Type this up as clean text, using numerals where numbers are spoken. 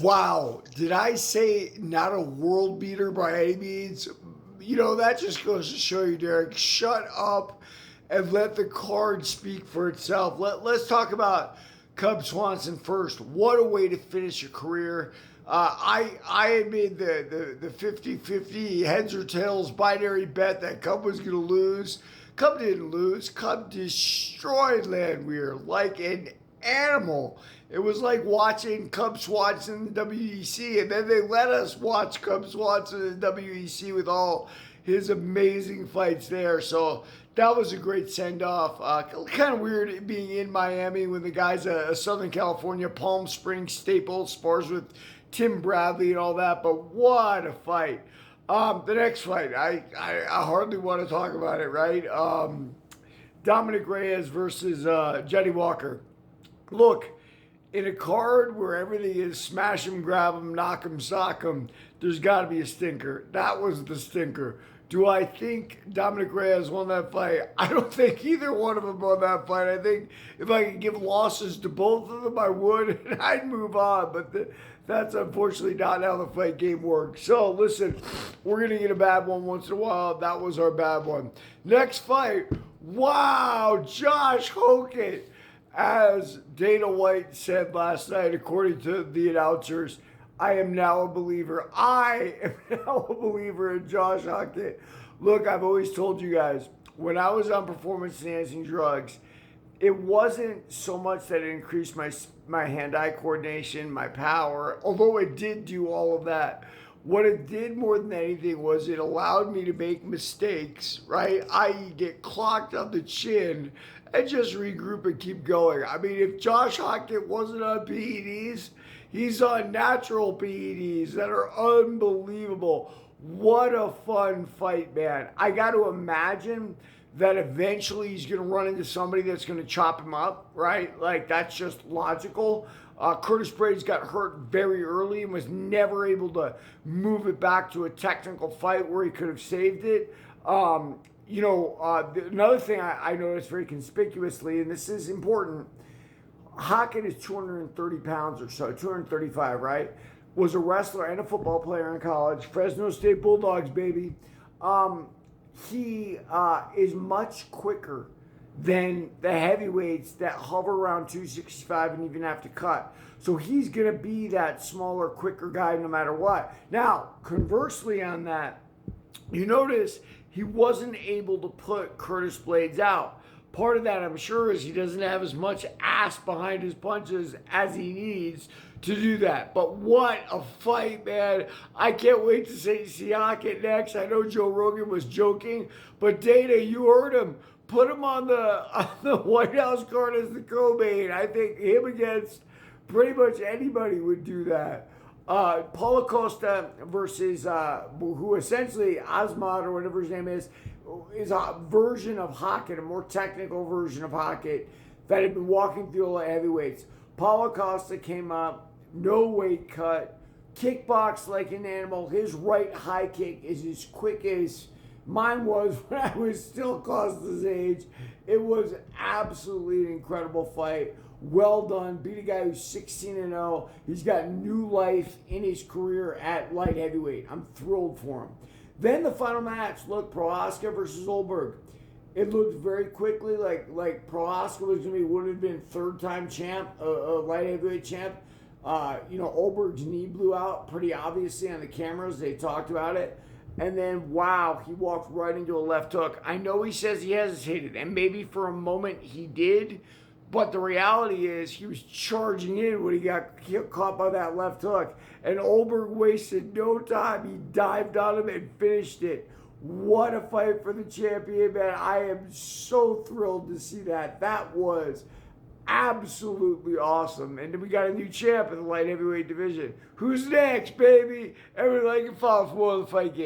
Wow, did I say not a world beater by any means? That just goes to show you, Derek. Shut up and let the card speak for itself. Let's talk about Cub Swanson first. What a way to finish your career. I had made the 50-50 heads or tails binary bet that Cub was going to lose. Cub didn't lose. Cub destroyed Landwehr like an animal. It was like watching Cub Swanson in the WEC, and then they let us watch Cub Swanson in the WEC with all his amazing fights there. So that was a great send off. Kind of weird being in Miami when the guy's a Southern California, Palm Springs staple, spars with Tim Bradley and all that. But what a fight! The next fight, I hardly want to talk about it, right? Dominic Reyes versus Johnny Walker. Look, in a card where everything is smash him, grab him, knock him, sock him, there's got to be a stinker. That was the stinker. Do I think Dominic Reyes won that fight? I don't think either one of them won that fight. I think if I could give losses to both of them, I would, and I'd move on. But that's unfortunately not how the fight game works. So listen, we're going to get a bad one once in a while. That was our bad one. Next fight, wow, Josh Hogan. As Dana White said last night, according to the announcers, I am now a believer. I am now a believer in Josh Hockett. Look, I've always told you guys, when I was on performance-enhancing drugs, it wasn't so much that it increased my hand-eye coordination, my power, although it did do all of that. What it did more than anything was it allowed me to make mistakes, right? I.e. get clocked on the chin and just regroup and keep going. I mean, if Josh Hockett wasn't on PEDs, he's on natural PEDs that are unbelievable. What a fun fight, man. I got to imagine that eventually he's going to run into somebody that's going to chop him up, right? Like, that's just logical. Curtis Blades got hurt very early and was never able to move it back to a technical fight where he could have saved it. Another thing I noticed very conspicuously, and this is important, Hockett is 230 pounds or so, 235, right? Was a wrestler and a football player in college. Fresno State Bulldogs, baby. He is much quicker than the heavyweights that hover around 265 and even have to cut. So he's going to be that smaller, quicker guy no matter what. Now, conversely on that, you notice he wasn't able to put Curtis Blades out. Part of that, I'm sure, is he doesn't have as much ass behind his punches as he needs to do that. But what a fight, man. I can't wait to see Hockett next. I know Joe Rogan was joking, but Dana, you heard him. Put him on the White House card as the co-main. I think him against pretty much anybody would do that. Paulo Costa versus who essentially Asmad or whatever his name is a version of Hockett, a more technical version of Hockett that had been walking through all the heavyweights. Paulo Costa came up, no weight cut, kickbox like an animal. His right high kick is as quick as mine was when I was still Costa's age. It was absolutely an incredible fight. Well done. Beat a guy who's 16-0. He's got new life in his career at light heavyweight. I'm thrilled for him. Then the final match, look, Prochazka versus Olberg. It looked very quickly like Prochazka was going to be, would have been third-time champ, a light heavyweight champ. Olberg's knee blew out pretty obviously on the cameras. They talked about it. And then, wow, he walked right into a left hook. I know he says he hesitated, and maybe for a moment he did, but the reality is he was charging in when he got caught by that left hook. And Olberg wasted no time. He dived on him and finished it. What a fight for the champion, man. I am so thrilled to see that. That was absolutely awesome. And then we got a new champ in the light heavyweight division. Who's next, baby? Everybody can follow for more of the fight game.